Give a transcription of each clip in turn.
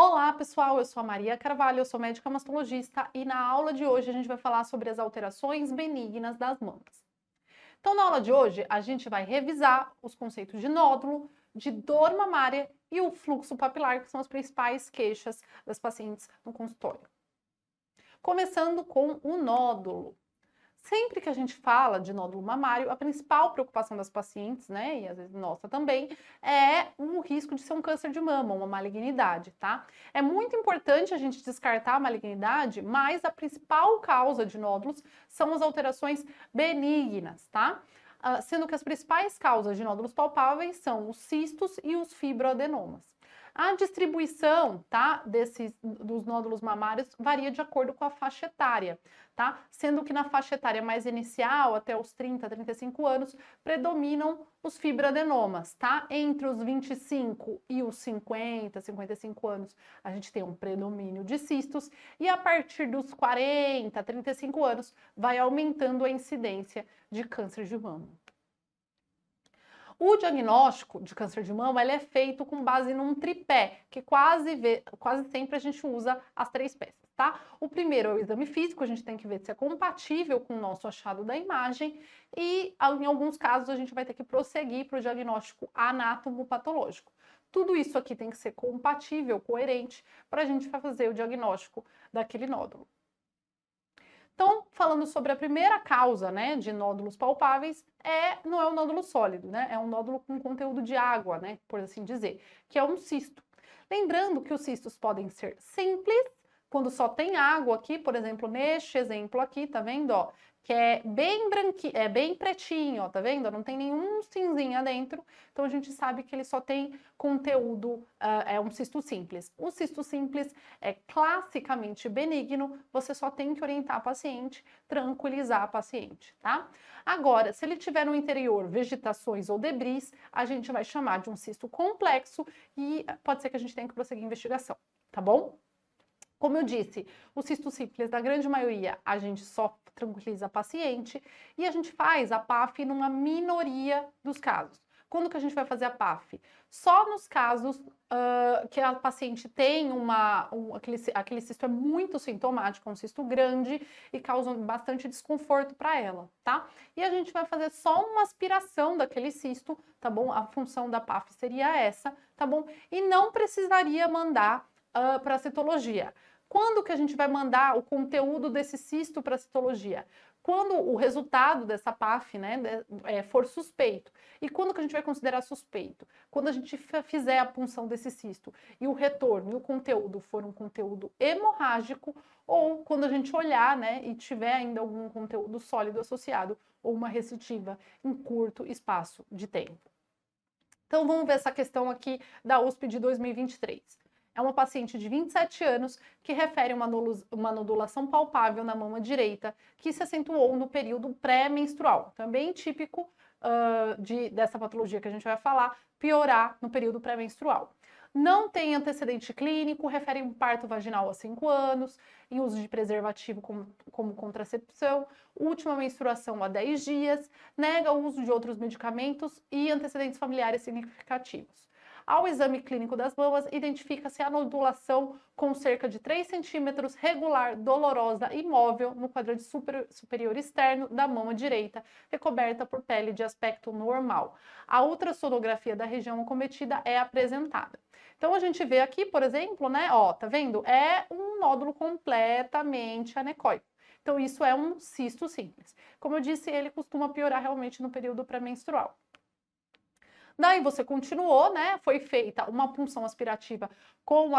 Olá, pessoal, eu sou a Maria Carvalho, eu sou médica mastologista e na aula de hoje a gente vai falar sobre as alterações benignas das mamas. Então, na aula de hoje, a gente vai revisar os conceitos de nódulo, de dor mamária e o fluxo papilar, que são as principais queixas das pacientes no consultório. Começando com o nódulo. Sempre que a gente fala de nódulo mamário, a principal preocupação das pacientes, né, e às vezes nossa também, é o risco de ser um câncer de mama, uma malignidade, tá? É muito importante a gente descartar a malignidade, mas a principal causa de nódulos são as alterações benignas, tá? Sendo que as principais causas de nódulos palpáveis são os cistos e os fibroadenomas. A distribuição, tá, dos nódulos mamários varia de acordo com a faixa etária, tá? Sendo que na faixa etária mais inicial, até os 30, 35 anos, predominam os fibroadenomas, tá? Entre os 25 e os 50, 55 anos, a gente tem um predomínio de cistos e a partir dos 40, 35 anos, vai aumentando a incidência de câncer de mama. O diagnóstico de câncer de mama ele é feito com base num tripé, que quase sempre a gente usa as três peças, tá? O primeiro é o exame físico, a gente tem que ver se é compatível com o nosso achado da imagem e, em alguns casos, a gente vai ter que prosseguir para o diagnóstico anátomo-patológico. Tudo isso aqui tem que ser compatível, coerente, para a gente fazer o diagnóstico daquele nódulo. Então, falando sobre a primeira causa, né, de nódulos palpáveis, não é um nódulo sólido, né? É um nódulo com conteúdo de água, né, por assim dizer, que é um cisto. Lembrando que os cistos podem ser simples, quando só tem água aqui, por exemplo, neste exemplo aqui, tá vendo, ó? Que é bem branquinho, é bem pretinho, ó, tá vendo? Não tem nenhum cinzinha dentro, então a gente sabe que ele só tem conteúdo, é um cisto simples. O cisto simples é classicamente benigno, você só tem que orientar a paciente, tranquilizar a paciente, tá? Agora, se ele tiver no interior vegetações ou debris, a gente vai chamar de um cisto complexo e pode ser que a gente tenha que prosseguir a investigação, tá bom? Como eu disse, o cisto simples, da grande maioria, a gente só tranquiliza a paciente e a gente faz a PAF numa minoria dos casos. Quando que a gente vai fazer a PAF? Só nos casos que a paciente tem aquele cisto é muito sintomático, é um cisto grande e causa bastante desconforto para ela, tá? E a gente vai fazer só uma aspiração daquele cisto, tá bom? A função da PAF seria essa, tá bom? E não precisaria mandar para a citologia. Quando que a gente vai mandar o conteúdo desse cisto para a citologia? Quando o resultado dessa PAF, né, for suspeito. E quando que a gente vai considerar suspeito? Quando a gente fizer a punção desse cisto e o retorno e o conteúdo for um conteúdo hemorrágico ou quando a gente olhar, né, e tiver ainda algum conteúdo sólido associado ou uma recidiva em curto espaço de tempo. Então vamos ver essa questão aqui da USP de 2023. É uma paciente de 27 anos que refere uma nodulação palpável na mama direita que se acentuou no período pré-menstrual. Também típico dessa patologia que a gente vai falar, piorar no período pré-menstrual. Não tem antecedente clínico, refere um parto vaginal há 5 anos, em uso de preservativo como contracepção, última menstruação há 10 dias, nega o uso de outros medicamentos e antecedentes familiares significativos. Ao exame clínico das mamas, identifica-se a nodulação com cerca de 3 centímetros, regular, dolorosa e móvel no quadrante superior externo da mama direita, recoberta por pele de aspecto normal. A ultrassonografia da região acometida é apresentada. Então, a gente vê aqui, por exemplo, né, ó, tá vendo? É um nódulo completamente anecoico. Então, isso é um cisto simples. Como eu disse, ele costuma piorar realmente no período pré-menstrual. Daí você continuou, né? Foi feita uma punção aspirativa com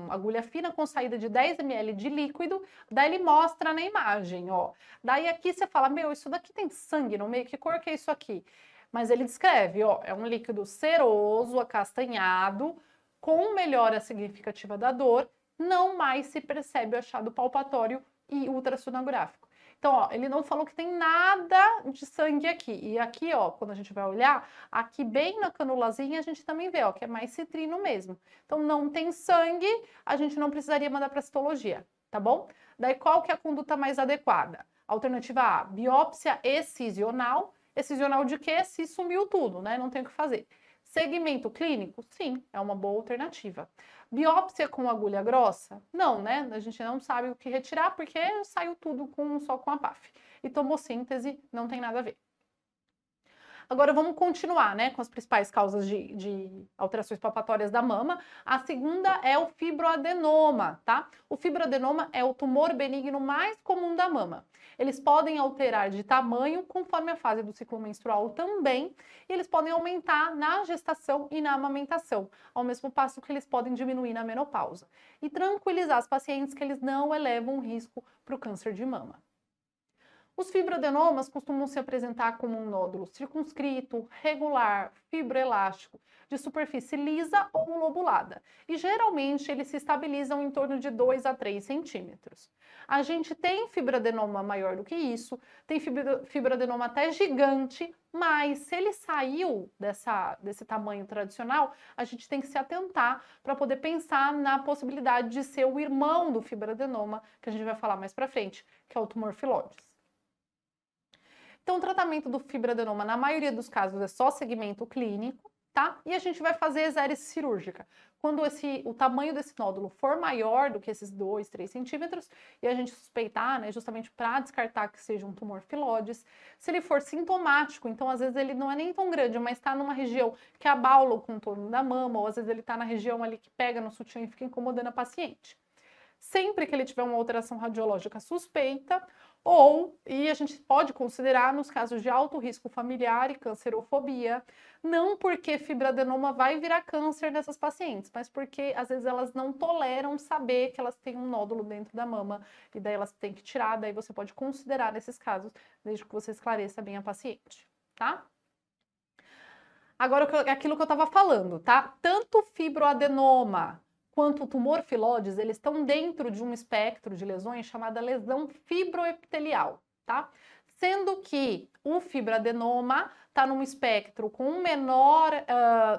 agulha fina com saída de 10 ml de líquido. Daí ele mostra na imagem, ó. Daí aqui você fala, meu, isso daqui tem sangue no meio, que cor que é isso aqui? Mas ele descreve, ó, é um líquido ceroso, acastanhado, com melhora significativa da dor, não mais se percebe o achado palpatório e ultrassonográfico. Então, ó, ele não falou que tem nada de sangue aqui. E aqui, ó, quando a gente vai olhar, aqui bem na canulazinha a gente também vê, ó, que é mais citrino mesmo. Então, não tem sangue, a gente não precisaria mandar para citologia, tá bom? Daí, qual que é a conduta mais adequada? Alternativa A, biópsia excisional. Excisional de quê? Se sumiu tudo, né? Não tem o que fazer. Segmento clínico? Sim, é uma boa alternativa. Biópsia com agulha grossa? Não, né? A gente não sabe o que retirar porque saiu tudo só com a PAF. E tomossíntese não tem nada a ver. Agora vamos continuar, né, com as principais causas de alterações palpatórias da mama. A segunda é o fibroadenoma, tá? O fibroadenoma é o tumor benigno mais comum da mama. Eles podem alterar de tamanho conforme a fase do ciclo menstrual também, e eles podem aumentar na gestação e na amamentação, ao mesmo passo que eles podem diminuir na menopausa. E tranquilizar as pacientes que eles não elevam o risco para o câncer de mama. Os fibroadenomas costumam se apresentar como um nódulo circunscrito, regular, fibroelástico, de superfície lisa ou lobulada. E geralmente eles se estabilizam em torno de 2 a 3 centímetros. A gente tem fibroadenoma maior do que isso, tem fibroadenoma até gigante, mas se ele saiu desse tamanho tradicional, a gente tem que se atentar para poder pensar na possibilidade de ser o irmão do fibroadenoma, que a gente vai falar mais para frente, que é o tumor filóides. Então, o tratamento do fibroadenoma, na maioria dos casos, é só segmento clínico, tá? E a gente vai fazer exérese cirúrgica. Quando o tamanho desse nódulo for maior do que esses 2, 3 centímetros, e a gente suspeitar, né, justamente para descartar que seja um tumor filóides, se ele for sintomático, então às vezes ele não é nem tão grande, mas está numa região que abala o contorno da mama, ou às vezes ele está na região ali que pega no sutiã e fica incomodando a paciente. Sempre que ele tiver uma alteração radiológica suspeita, e a gente pode considerar nos casos de alto risco familiar e cancerofobia, não porque fibroadenoma vai virar câncer nessas pacientes, mas porque às vezes elas não toleram saber que elas têm um nódulo dentro da mama, e daí elas têm que tirar, daí você pode considerar nesses casos, desde que você esclareça bem a paciente, tá? Agora, aquilo que eu estava falando, tá? Tanto fibroadenoma quanto o tumor filóides, eles estão dentro de um espectro de lesões chamada lesão fibroepitelial, tá? Sendo que o fibroadenoma está num espectro com um menor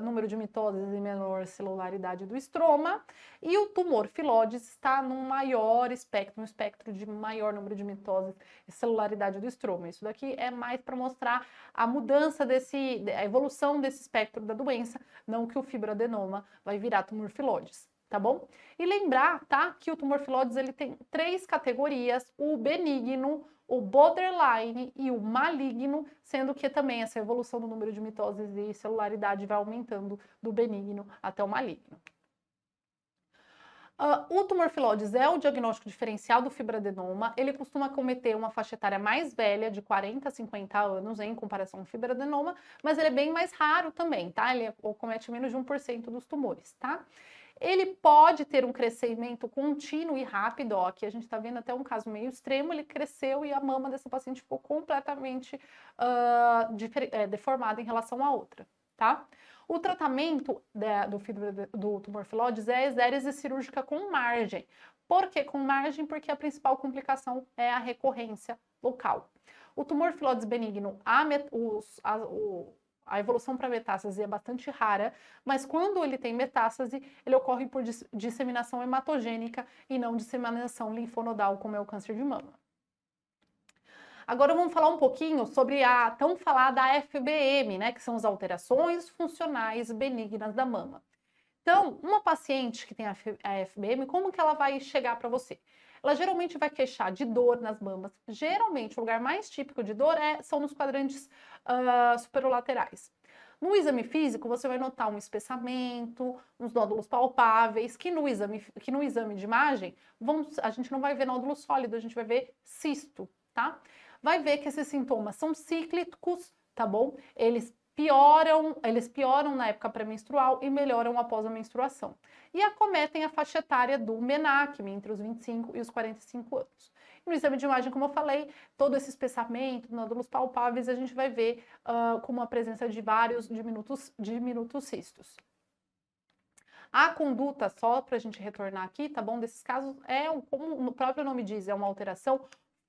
número de mitoses e menor celularidade do estroma, e o tumor filóides está num maior espectro, um espectro de maior número de mitoses e celularidade do estroma. Isso daqui é mais para mostrar a mudança a evolução desse espectro da doença, não que o fibroadenoma vai virar tumor filóides. Tá bom? E lembrar, tá, que o tumor filóides ele tem 3 categorias, o benigno, o borderline e o maligno, sendo que também essa evolução do número de mitoses e celularidade vai aumentando do benigno até o maligno. O tumor filóides é o diagnóstico diferencial do fibroadenoma. Ele costuma cometer uma faixa etária mais velha, de 40 a 50 anos, em comparação ao fibroadenoma, mas ele é bem mais raro também, tá? Ele comete menos de 1% dos tumores, tá? Ele pode ter um crescimento contínuo e rápido, ó, aqui a gente está vendo até um caso meio extremo, ele cresceu e a mama dessa paciente ficou completamente deformada em relação à outra, tá? O tratamento do tumor filóides é a exérese cirúrgica com margem. Por que com margem? Porque a principal complicação é a recorrência local. O tumor filóides benigno, a evolução para metástase é bastante rara, mas quando ele tem metástase, ele ocorre por disseminação hematogênica e não disseminação linfonodal, como é o câncer de mama. Agora vamos falar um pouquinho sobre a tão falada FBM, né, que são as alterações funcionais benignas da mama. Então, uma paciente que tem a FBM, como que ela vai chegar para você? Ela geralmente vai queixar de dor nas mamas. Geralmente, o lugar mais típico de dor são nos quadrantes superolaterais. No exame físico, você vai notar um espessamento, uns nódulos palpáveis, que no exame de imagem, a gente não vai ver nódulo sólido, a gente vai ver cisto, tá? Vai ver que esses sintomas são cíclicos, tá bom? Eles pioram na época pré-menstrual e melhoram após a menstruação. E acometem a faixa etária do menacme, entre os 25 e os 45 anos. No exame de imagem, como eu falei, todo esse espessamento, nódulos palpáveis, a gente vai ver como a presença de vários diminutos cistos. A conduta, só para a gente retornar aqui, tá bom? Desses casos, como o próprio nome diz, é uma alteração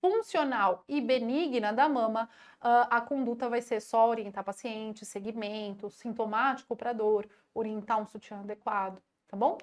funcional e benigna da mama. A conduta vai ser só orientar paciente, segmento, sintomático para dor, orientar um sutiã adequado, tá bom?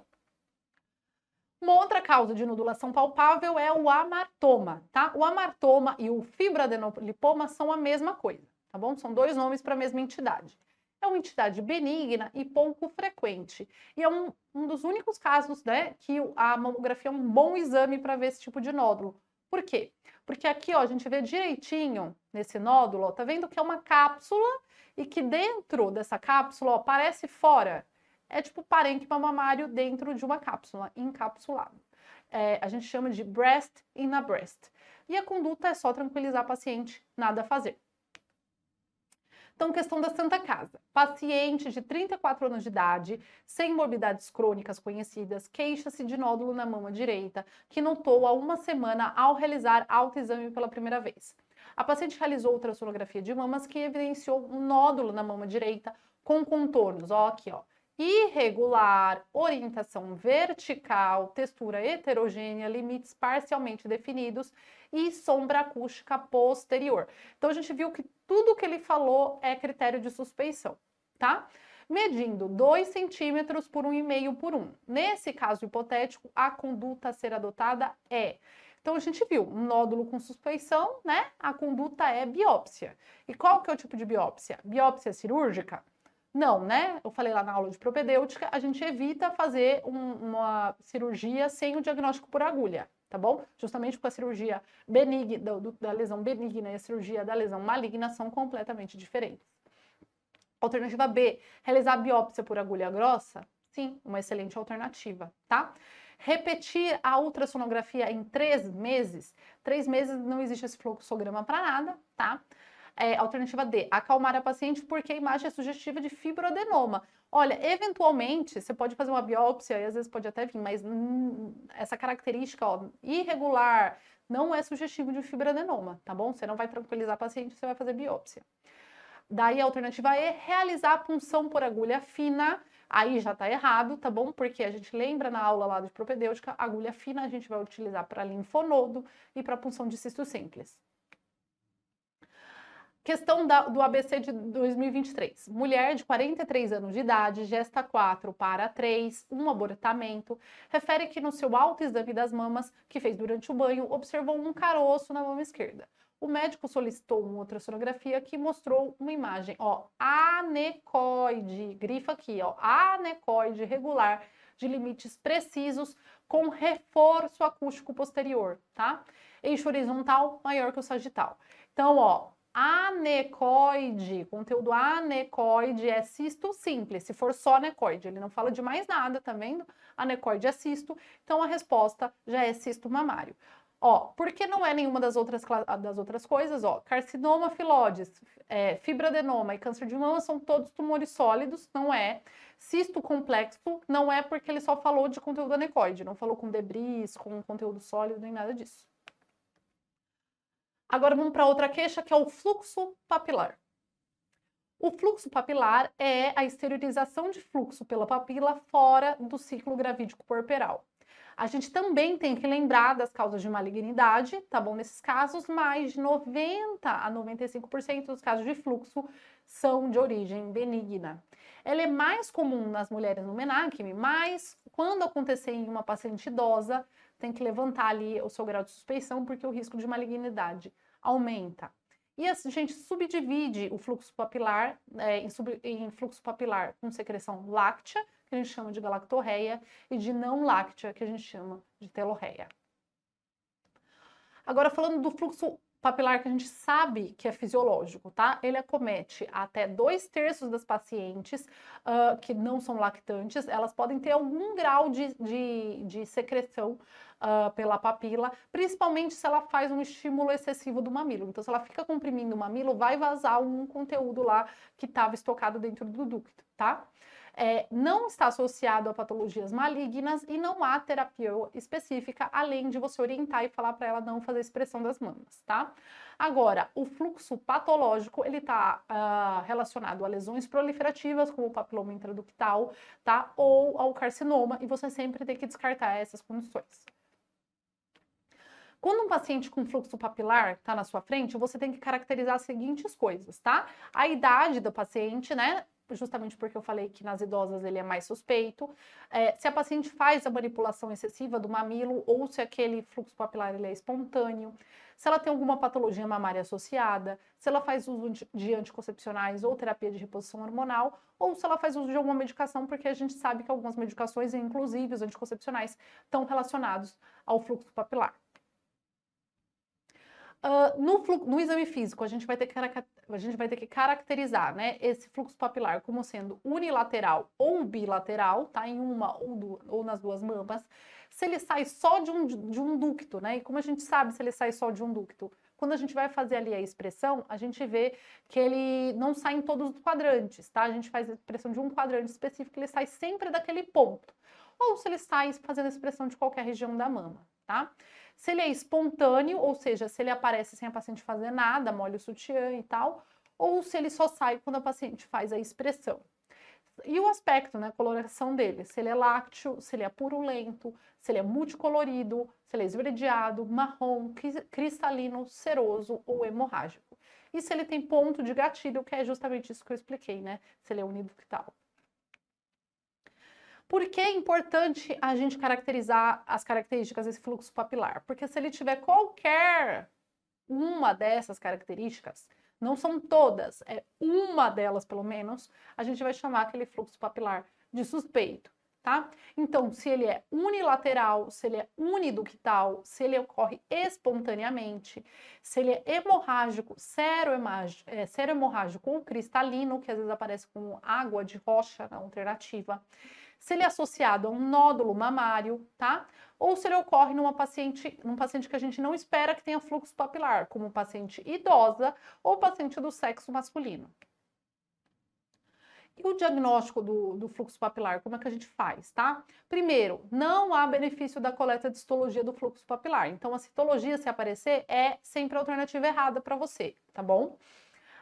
Uma outra causa de nodulação palpável é o amartoma, tá? O amartoma e o fibroadenolipoma são a mesma coisa, tá bom? São 2 nomes para a mesma entidade. é uma entidade benigna e pouco frequente. E é um dos únicos casos, né, que a mamografia é um bom exame para ver esse tipo de nódulo. Por quê? Porque aqui, ó, a gente vê direitinho nesse nódulo, ó, tá vendo que é uma cápsula e que dentro dessa cápsula, ó, parece fora. É tipo parênquima mamário dentro de uma cápsula, encapsulado. A gente chama de breast in a breast. E a conduta é só tranquilizar a paciente, nada a fazer. Então, questão da Santa Casa. Paciente de 34 anos de idade, sem morbidades crônicas conhecidas, queixa-se de nódulo na mama direita, que notou há uma semana ao realizar autoexame pela primeira vez. A paciente realizou ultrassonografia de mamas que evidenciou um nódulo na mama direita com contornos, ó, aqui, ó, irregular, orientação vertical, textura heterogênea, limites parcialmente definidos e sombra acústica posterior. Então, a gente viu que tudo que ele falou é critério de suspeição, tá? Medindo 2 centímetros por 1,5 por 1. Nesse caso hipotético, a conduta a ser adotada é... Então, a gente viu um nódulo com suspeição, né? A conduta é biópsia. E qual que é o tipo de biópsia? Biópsia cirúrgica? Não, né? Eu falei lá na aula de propedêutica, a gente evita fazer uma cirurgia sem o diagnóstico por agulha, tá bom? Justamente porque a cirurgia benigna, da lesão benigna e a cirurgia da lesão maligna são completamente diferentes. Alternativa B, realizar biópsia por agulha grossa? Sim, uma excelente alternativa, tá? Repetir a ultrassonografia em 3 meses? 3 meses não existe esse fluxograma para nada, tá? Alternativa D, acalmar a paciente porque a imagem é sugestiva de fibroadenoma. Olha, eventualmente, você pode fazer uma biópsia e às vezes pode até vir, mas essa característica, ó, irregular, não é sugestivo de fibroadenoma, tá bom? Você não vai tranquilizar a paciente, você vai fazer biópsia. Daí a alternativa E, realizar a punção por agulha fina. Aí já tá errado, tá bom? Porque a gente lembra na aula lá de propedêutica, agulha fina a gente vai utilizar para linfonodo e para punção de cisto simples. Questão do ABC de 2023. Mulher de 43 anos de idade, gesta 4 para 3, um abortamento, refere que no seu autoexame das mamas, que fez durante o banho, observou um caroço na mama esquerda. O médico solicitou uma ultrassonografia que mostrou uma imagem, ó, anecoide, grifa aqui, ó, anecoide regular, de limites precisos, com reforço acústico posterior, tá? Eixo horizontal maior que o sagital. Então, ó, anecoide, conteúdo anecoide é cisto simples, se for só anecoide, ele não fala de mais nada, tá vendo? Anecoide é cisto, então a resposta já é cisto mamário. Ó, por que não é nenhuma das outras coisas? Ó, carcinoma filóides, fibroadenoma e câncer de mama são todos tumores sólidos, não é. Cisto complexo não é porque ele só falou de conteúdo anecoide, não falou com debris, com conteúdo sólido, nem nada disso. Agora vamos para outra queixa, que é o fluxo papilar. O fluxo papilar é a exteriorização de fluxo pela papila fora do ciclo gravídico puerperal. A gente também tem que lembrar das causas de malignidade, tá bom? Nesses casos, mais de 90 a 95% dos casos de fluxo são de origem benigna. Ela é mais comum nas mulheres no menarquime, mas quando acontecer em uma paciente idosa, tem que levantar ali o seu grau de suspeição, porque o risco de malignidade aumenta. E a gente subdivide o fluxo papilar em fluxo papilar com secreção láctea, que a gente chama de galactorreia, e de não láctea, que a gente chama de telorreia. Agora, falando do fluxo papilar que a gente sabe que é fisiológico, tá? Ele acomete até 2/3 das pacientes que não são lactantes, elas podem ter algum grau de secreção pela papila, principalmente se ela faz um estímulo excessivo do mamilo. Então, se ela fica comprimindo o mamilo, vai vazar um conteúdo lá que estava estocado dentro do ducto, tá? Não está associado a patologias malignas e não há terapia específica, além de você orientar e falar para ela não fazer expressão das mamas, tá? Agora, o fluxo patológico, ele está relacionado a lesões proliferativas, como o papiloma intraductal, tá? Ou ao carcinoma, e você sempre tem que descartar essas condições. Quando um paciente com fluxo papilar está na sua frente, você tem que caracterizar as seguintes coisas, tá? A idade do paciente, né? justamente porque eu falei que nas idosas ele é mais suspeito. Se a paciente faz a manipulação excessiva do mamilo ou se aquele fluxo papilar ele é espontâneo, se ela tem alguma patologia mamária associada, se ela faz uso de anticoncepcionais ou terapia de reposição hormonal, ou se ela faz uso de alguma medicação, porque a gente sabe que algumas medicações, inclusive os anticoncepcionais, estão relacionados ao fluxo papilar. No exame físico, a gente vai ter que caracterizar, né, esse fluxo papilar como sendo unilateral ou bilateral, tá? Em uma ou nas duas mamas. Se ele sai só de um ducto, né? E como a gente sabe se ele sai só de um ducto? Quando a gente vai fazer ali a expressão, a gente vê que ele não sai em todos os quadrantes, tá? A gente faz a expressão de um quadrante específico, ele sai sempre daquele ponto. Ou se ele sai fazendo a expressão de qualquer região da mama, tá? Se ele é espontâneo, ou seja, se ele aparece sem a paciente fazer nada, molha o sutiã e tal, ou se ele só sai quando a paciente faz a expressão. E o aspecto, né, a coloração dele, se ele é lácteo, se ele é purulento, se ele é multicolorido, se ele é esverdeado, marrom, cristalino, ceroso ou hemorrágico. E se ele tem ponto de gatilho, que é justamente isso que eu expliquei, né, se ele é uniductal. Por que é importante a gente caracterizar as características desse fluxo papilar? Porque se ele tiver qualquer uma dessas características, não são todas, é uma delas pelo menos, a gente vai chamar aquele fluxo papilar de suspeito, tá? Então, se ele é unilateral, se ele é uniductal, se ele ocorre espontaneamente, se ele é hemorrágico, serohemorrágico ou cristalino, que às vezes aparece com água de rocha na alternativa, se ele é associado a um nódulo mamário, tá? Ou se ele ocorre num paciente que a gente não espera que tenha fluxo papilar, como paciente idosa ou paciente do sexo masculino. E o diagnóstico do fluxo papilar, como é que a gente faz, tá? Primeiro, não há benefício da coleta de histologia do fluxo papilar. Então, a citologia, se aparecer, é sempre a alternativa errada para você, tá bom?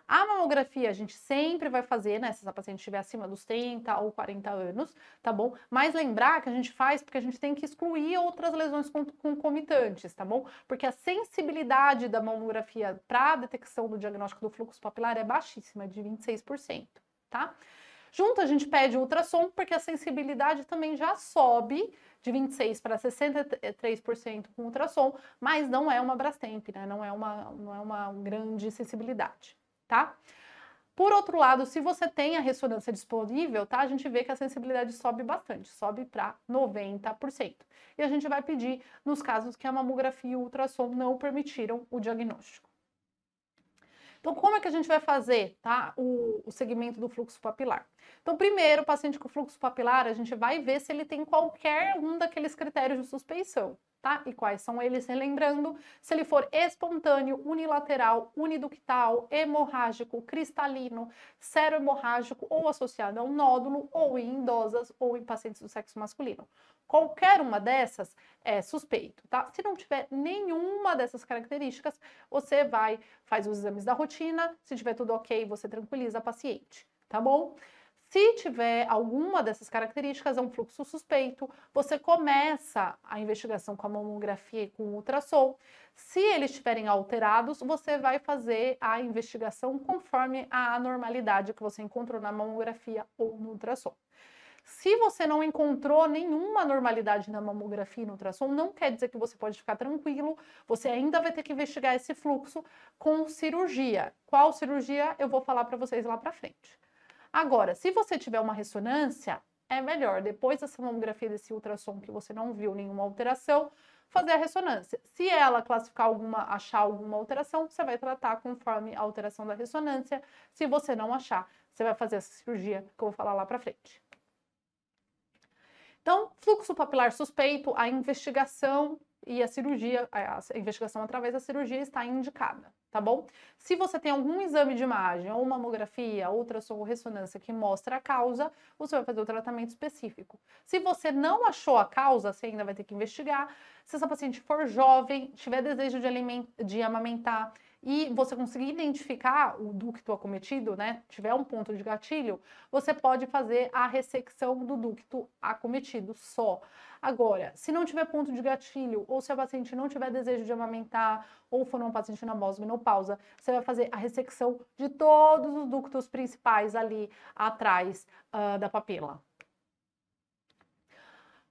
A mamografia a gente sempre vai fazer, né, se a paciente estiver acima dos 30 ou 40 anos, tá bom? Mas lembrar que a gente faz porque a gente tem que excluir outras lesões concomitantes, tá bom? Porque a sensibilidade da mamografia para a detecção do diagnóstico do fluxo papilar é baixíssima, de 26%, tá? Junto a gente pede ultrassom porque a sensibilidade também já sobe de 26% para 63% com ultrassom, mas não é uma Brastemp, né? Não é uma grande sensibilidade. Tá? Por outro lado, se você tem a ressonância disponível, tá? A gente vê que a sensibilidade sobe bastante, sobe para 90%. E a gente vai pedir nos casos que a mamografia e o ultrassom não permitiram o diagnóstico. Então, como é que a gente vai fazer, tá? O segmento do fluxo papilar? Então, primeiro, o paciente com fluxo papilar, a gente vai ver se ele tem qualquer um daqueles critérios de suspeição. Tá? E quais são eles? Relembrando, se ele for espontâneo, unilateral, uniductal, hemorrágico, cristalino, serohemorrágico ou associado a um nódulo, ou em idosas ou em pacientes do sexo masculino. Qualquer uma dessas é suspeito, tá? Se não tiver nenhuma dessas características, você faz os exames da rotina, se tiver tudo ok, você tranquiliza a paciente, tá bom? Se tiver alguma dessas características, é um fluxo suspeito, você começa a investigação com a mamografia e com o ultrassom. Se eles estiverem alterados, você vai fazer a investigação conforme a anormalidade que você encontrou na mamografia ou no ultrassom. Se você não encontrou nenhuma anormalidade na mamografia e no ultrassom, não quer dizer que você pode ficar tranquilo, você ainda vai ter que investigar esse fluxo com cirurgia. Qual cirurgia? Eu vou falar para vocês lá para frente. Agora, se você tiver uma ressonância, é melhor, depois dessa mamografia, desse ultrassom que você não viu nenhuma alteração, fazer a ressonância. Se ela classificar achar alguma alteração, você vai tratar conforme a alteração da ressonância. Se você não achar, você vai fazer essa cirurgia que eu vou falar lá pra frente. Então, fluxo papilar suspeito, a investigação e a cirurgia, a investigação através da cirurgia está indicada, tá bom? Se você tem algum exame de imagem, ou mamografia, ultrassom ou ressonância que mostra a causa, você vai fazer o tratamento específico. Se você não achou a causa, você ainda vai ter que investigar. Se essa paciente for jovem, tiver desejo de amamentar e você conseguir identificar o ducto acometido, né, tiver um ponto de gatilho, você pode fazer a ressecção do ducto acometido só. Agora, se não tiver ponto de gatilho, ou se a paciente não tiver desejo de amamentar, ou for uma paciente na pós-menopausa, você vai fazer a ressecção de todos os ductos principais ali atrás da papila.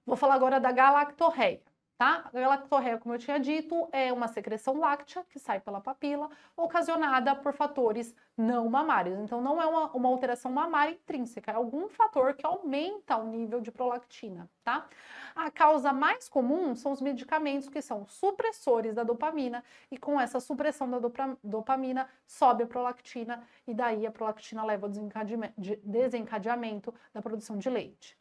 Vou falar agora da galactorreia, tá? A galactorreia, como eu tinha dito, é uma secreção láctea que sai pela papila, ocasionada por fatores não mamários. Então, não é uma alteração mamária intrínseca, é algum fator que aumenta o nível de prolactina, tá? A causa mais comum são os medicamentos que são supressores da dopamina, e com essa supressão da dopamina, sobe a prolactina, e daí a prolactina leva ao desencadeamento da produção de leite.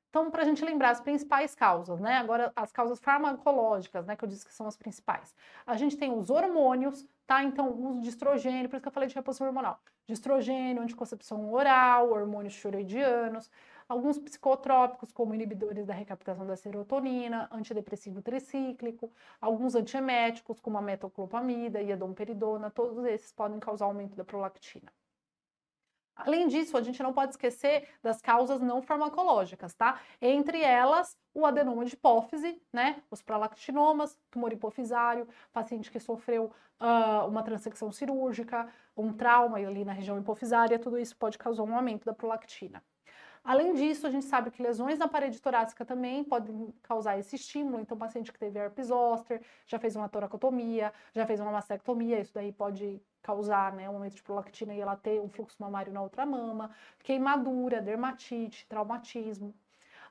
Então, para a gente lembrar as principais causas, né? Agora, as causas farmacológicas, né? Que eu disse que são as principais. A gente tem os hormônios, tá? Então, o uso de estrogênio, por isso que eu falei de reposição hormonal. De estrogênio, anticoncepção oral, hormônios tiroidianos, alguns psicotrópicos, como inibidores da recaptação da serotonina, antidepressivo tricíclico, alguns antieméticos, como a metoclopramida e a domperidona, todos esses podem causar aumento da prolactina. Além disso, a gente não pode esquecer das causas não farmacológicas, tá? Entre elas, o adenoma de hipófise, né? Os prolactinomas, tumor hipofisário, paciente que sofreu uma transecção cirúrgica, um trauma ali na região hipofisária, tudo isso pode causar um aumento da prolactina. Além disso, a gente sabe que lesões na parede torácica também podem causar esse estímulo. Então, paciente que teve herpes zoster, já fez uma toracotomia, já fez uma mastectomia, isso daí pode causar, né, um aumento de prolactina e ela ter um fluxo mamário na outra mama, queimadura, dermatite, traumatismo.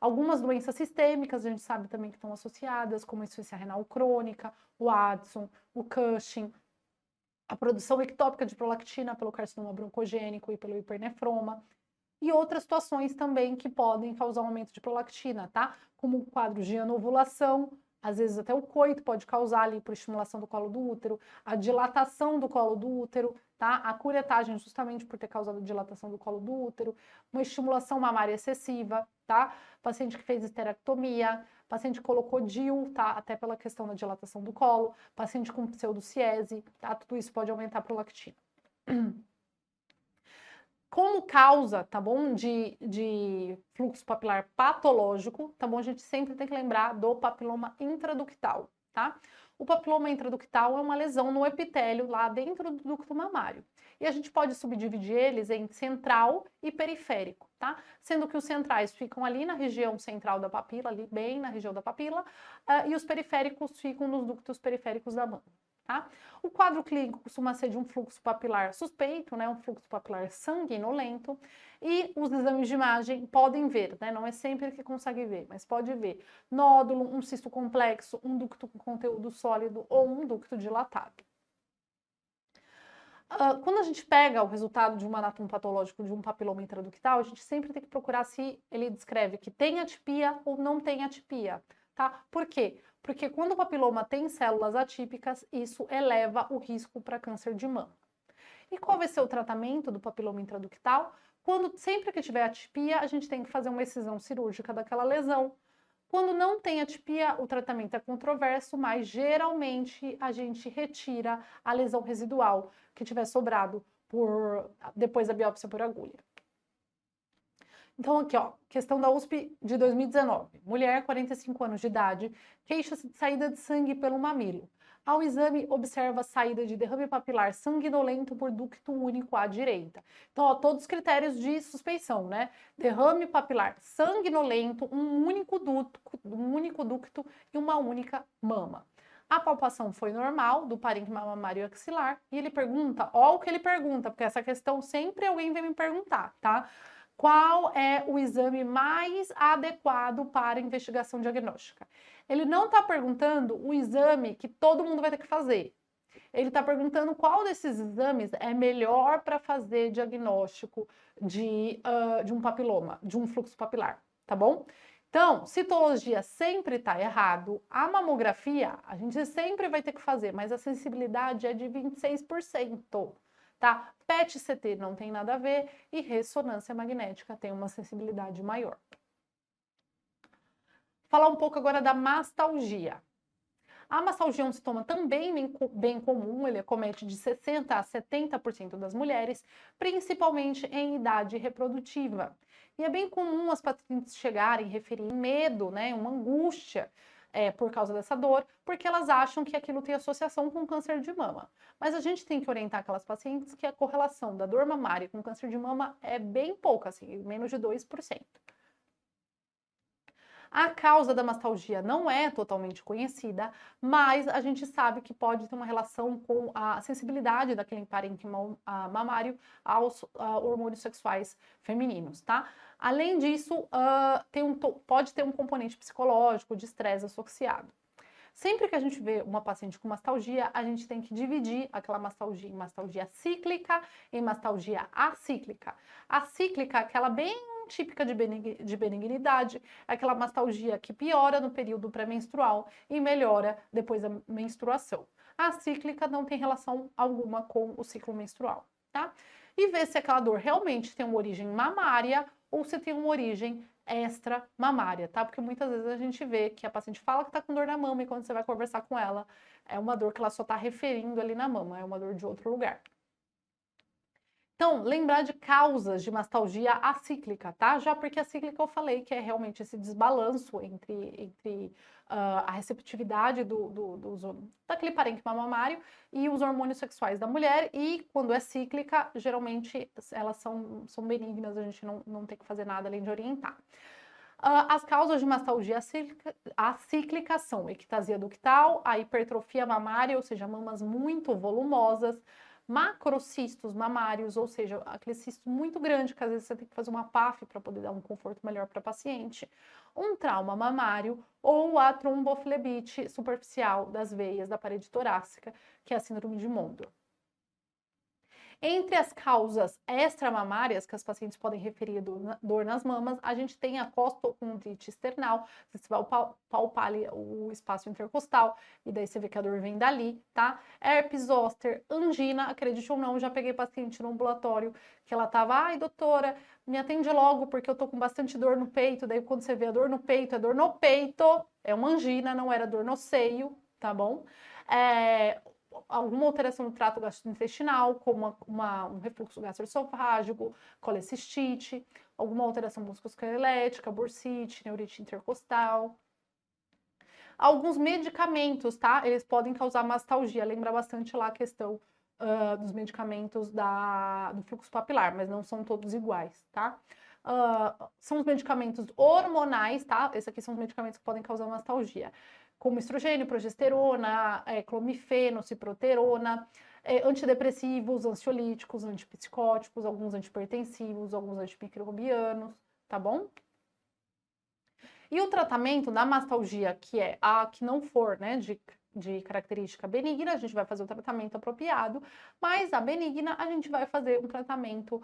Algumas doenças sistêmicas a gente sabe também que estão associadas, como a insuficiência renal crônica, o Addison, o Cushing, a produção ectópica de prolactina pelo carcinoma broncogênico e pelo hipernefroma. E outras situações também que podem causar um aumento de prolactina, tá? Como o quadro de anovulação, às vezes até o coito pode causar ali por estimulação do colo do útero, a dilatação do colo do útero, tá? A curetagem justamente por ter causado dilatação do colo do útero, uma estimulação mamária excessiva, tá? Paciente que fez esterectomia, paciente que colocou DIU, tá? Até pela questão da dilatação do colo, paciente com pseudociese, tá? Tudo isso pode aumentar a prolactina. Como causa, tá bom, de fluxo papilar patológico, tá bom, a gente sempre tem que lembrar do papiloma intraductal, tá? O papiloma intraductal é uma lesão no epitélio lá dentro do ducto mamário. E a gente pode subdividir eles em central e periférico, tá? Sendo que os centrais ficam ali na região central da papila, ali bem na região da papila, e os periféricos ficam nos ductos periféricos da mama. Tá? O quadro clínico costuma ser de um fluxo papilar suspeito, né, um fluxo papilar sanguinolento, e os exames de imagem podem ver, né, não é sempre que consegue ver, mas pode ver nódulo, um cisto complexo, um ducto com conteúdo sólido ou um ducto dilatado. Quando a gente pega o resultado de um anatom patológico de um papiloma intraductal, a gente sempre tem que procurar se ele descreve que tem atipia ou não tem atipia, tá? Por quê? Porque quando o papiloma tem células atípicas, isso eleva o risco para câncer de mama. E qual vai ser o tratamento do papiloma intraductal? Sempre que tiver atipia, a gente tem que fazer uma excisão cirúrgica daquela lesão. Quando não tem atipia, o tratamento é controverso, mas geralmente a gente retira a lesão residual que tiver sobrado depois da biópsia por agulha. Então, aqui, ó, questão da USP de 2019. Mulher, 45 anos de idade, queixa-se de saída de sangue pelo mamilo. Ao exame, observa saída de derrame papilar sanguinolento por ducto único à direita. Então, ó, todos os critérios de suspeição, né? Derrame papilar sanguinolento, um único ducto e uma única mama. A palpação foi normal, do parênquima mamário axilar, e ele pergunta, ó o que ele pergunta, porque essa questão sempre alguém vem me perguntar, tá? Qual é o exame mais adequado para investigação diagnóstica? Ele não está perguntando o exame que todo mundo vai ter que fazer. Ele está perguntando qual desses exames é melhor para fazer diagnóstico de um papiloma, de um fluxo papilar, tá bom? Então, citologia sempre está errado. A mamografia, a gente sempre vai ter que fazer, mas a sensibilidade é de 26%. Tá? PET-CT não tem nada a ver e ressonância magnética tem uma sensibilidade maior. Falar um pouco agora da mastalgia. A mastalgia é um sintoma também bem comum, ele acomete de 60% a 70% das mulheres, principalmente em idade reprodutiva. E é bem comum as pacientes chegarem e referirem medo, né, uma angústia por causa dessa dor, porque elas acham que aquilo tem associação com câncer de mama. Mas a gente tem que orientar aquelas pacientes que a correlação da dor mamária com câncer de mama é bem pouca, assim, menos de 2%. A causa da mastalgia não é totalmente conhecida, mas a gente sabe que pode ter uma relação com a sensibilidade daquele parênquima mamário aos hormônios sexuais femininos, tá? Além disso, pode ter um componente psicológico de estresse associado. Sempre que a gente vê uma paciente com mastalgia, a gente tem que dividir aquela mastalgia em mastalgia cíclica e mastalgia acíclica. A cíclica é aquela bem típica de benignidade, é aquela mastalgia que piora no período pré-menstrual e melhora depois da menstruação. A cíclica não tem relação alguma com o ciclo menstrual, tá? E ver se aquela dor realmente tem uma origem mamária ou se tem uma origem extra-mamária, tá? Porque muitas vezes a gente vê que a paciente fala que tá com dor na mama e quando você vai conversar com ela, é uma dor que ela só tá referindo ali na mama, é uma dor de outro lugar. Então, lembrar de causas de mastalgia acíclica, tá? Já porque a cíclica eu falei que é realmente esse desbalanço entre a receptividade daquele parênquima mamário e os hormônios sexuais da mulher, e quando é cíclica, geralmente elas são benignas, a gente não tem que fazer nada além de orientar. As causas de mastalgia acíclica são ectasia ductal, a hipertrofia mamária, ou seja, mamas muito volumosas, macrocistos mamários, ou seja, aquele cisto muito grande que às vezes você tem que fazer uma PAF para poder dar um conforto melhor para a paciente, um trauma mamário ou a tromboflebite superficial das veias da parede torácica, que é a síndrome de Mondor. Entre as causas extramamárias que as pacientes podem referir dor nas mamas, a gente tem a costocondrite external, você vai palpar ali o espaço intercostal, e daí você vê que a dor vem dali, tá? Herpes zoster, angina, acredite ou não, já peguei paciente no ambulatório que ela tava, ai doutora, me atende logo porque eu tô com bastante dor no peito, daí quando você vê a dor no peito, é dor no peito, é uma angina, não era dor no seio, tá bom? Alguma alteração no trato gastrointestinal, como um refluxo gastroesofágico, colecistite, alguma alteração musculoesquelética, bursite, neurite intercostal. Alguns medicamentos, tá? Eles podem causar mastalgia. Lembra bastante lá a questão dos medicamentos do fluxo papilar, mas não são todos iguais, tá? São os medicamentos hormonais, tá? Esses aqui são os medicamentos que podem causar mastalgia, como estrogênio, progesterona, clomifeno, ciproterona, antidepressivos, ansiolíticos, antipsicóticos, alguns antipertensivos, alguns antimicrobianos, tá bom? E o tratamento da mastalgia, que é a que não for, né, de característica benigna, a gente vai fazer o tratamento apropriado, mas a benigna a gente vai fazer um tratamento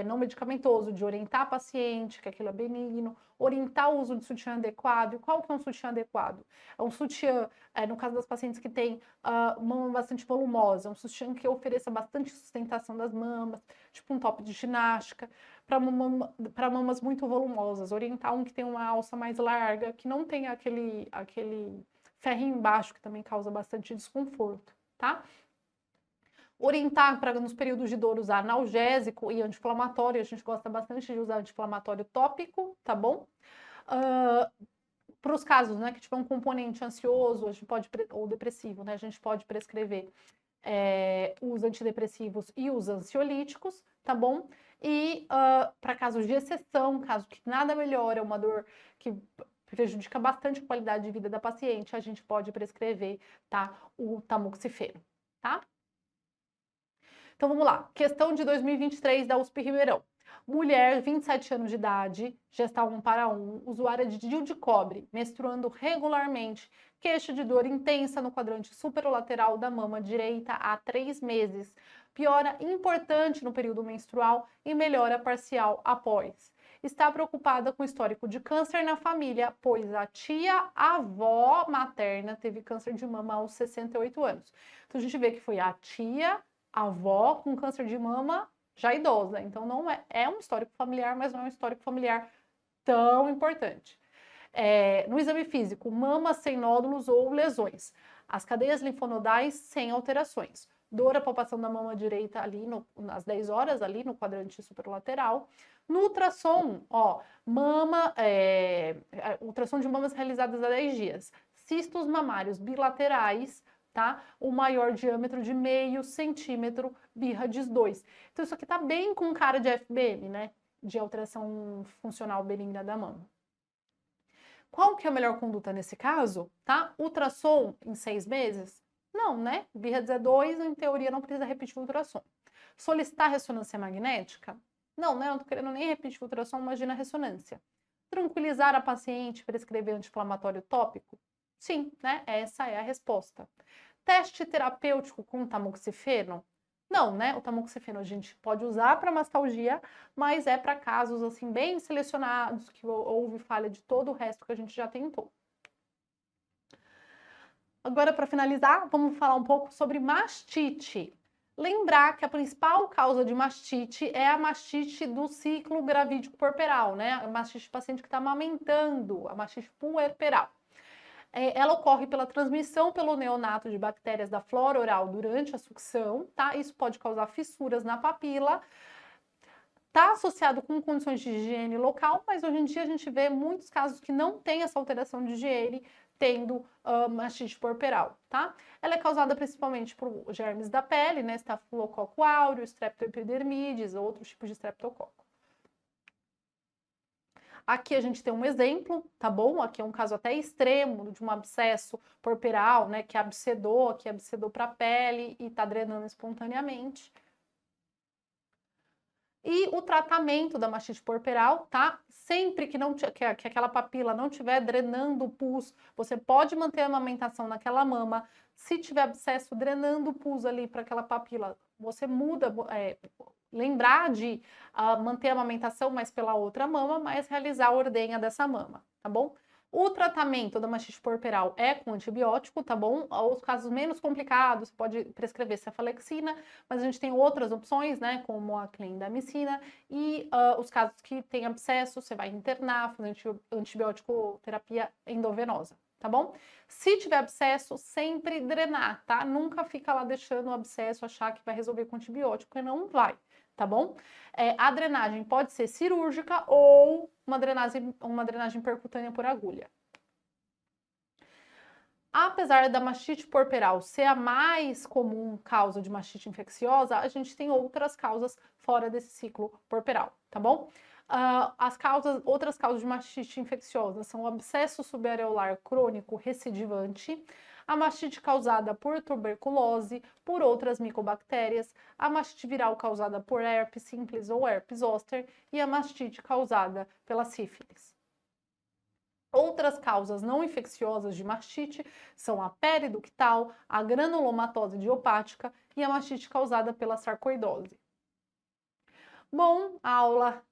não medicamentoso, de orientar a paciente, que aquilo é benigno, orientar o uso de sutiã adequado. E qual que é um sutiã adequado? É um sutiã, no caso das pacientes que têm mama bastante volumosa, um sutiã que ofereça bastante sustentação das mamas, tipo um top de ginástica, para mamas muito volumosas, orientar um que tem uma alça mais larga, que não tem aquele ferrinho embaixo, que também causa bastante desconforto, tá? Orientar para nos períodos de dor usar analgésico e anti-inflamatório, a gente gosta bastante de usar anti-inflamatório tópico, tá bom? Para os casos, né, que tiver um componente ansioso, a gente pode, ou depressivo, né, a gente pode prescrever os antidepressivos e os ansiolíticos, tá bom? E para casos de exceção, caso que nada melhora, uma dor que prejudica bastante a qualidade de vida da paciente, a gente pode prescrever, tá, o tamoxifeno, tá? Então vamos lá, questão de 2023 da USP Ribeirão. Mulher, 27 anos de idade, gestal 1 para 1, usuária de DIU de cobre, menstruando regularmente, queixa de dor intensa no quadrante superolateral da mama direita há 3 meses, piora importante no período menstrual e melhora parcial após. Está preocupada com o histórico de câncer na família, pois a tia-avó materna teve câncer de mama aos 68 anos. Então a gente vê que foi a tia-avó com câncer de mama já idosa. Então não é um histórico familiar, mas não é um histórico familiar tão importante. No exame físico, mama sem nódulos ou lesões. As cadeias linfonodais sem alterações. Dor a palpação da mama direita ali às 10 horas, ali no quadrante superolateral. No ultrassom, ó, ultrassom de mamas realizadas há 10 dias. Cistos mamários bilaterais, tá? O maior diâmetro de 0,5 centímetro, BIRADS 2. Então isso aqui tá bem com cara de FBM, né? De alteração funcional benigna da mama. Qual que é a melhor conduta nesse caso, tá? Ultrassom em 6 meses? Não, né? BIRADS é 2, em teoria não precisa repetir o ultrassom. Solicitar ressonância magnética? Não, né? Eu não tô querendo nem repetir o ultrassom, imagina a ressonância. Tranquilizar a paciente, prescrever anti-inflamatório tópico? Sim, né? Essa é a resposta. Teste terapêutico com tamoxifeno? Não, né? O tamoxifeno a gente pode usar para mastalgia, mas é para casos assim bem selecionados, que houve falha de todo o resto que a gente já tentou. Agora, para finalizar, vamos falar um pouco sobre mastite. Lembrar que a principal causa de mastite é a mastite do ciclo gravídico puerperal, né? A mastite paciente que está amamentando, a mastite puerperal. Ela ocorre pela transmissão pelo neonato de bactérias da flora oral durante a sucção, tá? Isso pode causar fissuras na papila. Está associado com condições de higiene local, mas hoje em dia a gente vê muitos casos que não tem essa alteração de higiene, tendo mastite puerperal, tá? Ela é causada principalmente por germes da pele, né? Estafilococo aureus, Streptoepidermidis, outros tipos de streptococo. Aqui a gente tem um exemplo, tá bom? Aqui é um caso até extremo de um abscesso puerperal, né? Que abscedou para a pele e tá drenando espontaneamente. E o tratamento da mastite puerperal, tá? Sempre que aquela papila não estiver drenando o pus, você pode manter a amamentação naquela mama. Se tiver abscesso drenando o pus ali para aquela papila, você muda, lembrar de manter a amamentação, mas pela outra mama, mas realizar a ordenha dessa mama, tá bom? O tratamento da mastite puerperal é com antibiótico, tá bom? Os casos menos complicados, pode prescrever cefalexina, mas a gente tem outras opções, né? Como a clindamicina e os casos que tem abscesso, você vai internar, fazer antibiótico terapia endovenosa, tá bom? Se tiver abscesso, sempre drenar, tá? Nunca fica lá deixando o abscesso, achar que vai resolver com antibiótico, porque não vai, tá bom? A drenagem pode ser cirúrgica ou uma drenagem percutânea por agulha. Apesar da mastite puerperal ser a mais comum causa de mastite infecciosa, a gente tem outras causas fora desse ciclo puerperal, tá bom? Outras causas de mastite infecciosa são o abscesso subareolar crônico recidivante, a mastite causada por tuberculose, por outras micobactérias, a mastite viral causada por herpes simples ou herpes zoster e a mastite causada pela sífilis. Outras causas não infecciosas de mastite são a periductal, a granulomatose idiopática e a mastite causada pela sarcoidose. Bom, a aula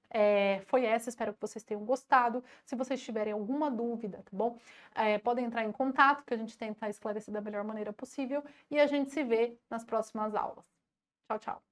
foi essa, espero que vocês tenham gostado. Se vocês tiverem alguma dúvida, tá bom? Podem entrar em contato, que a gente tenta esclarecer da melhor maneira possível. E a gente se vê nas próximas aulas. Tchau, tchau.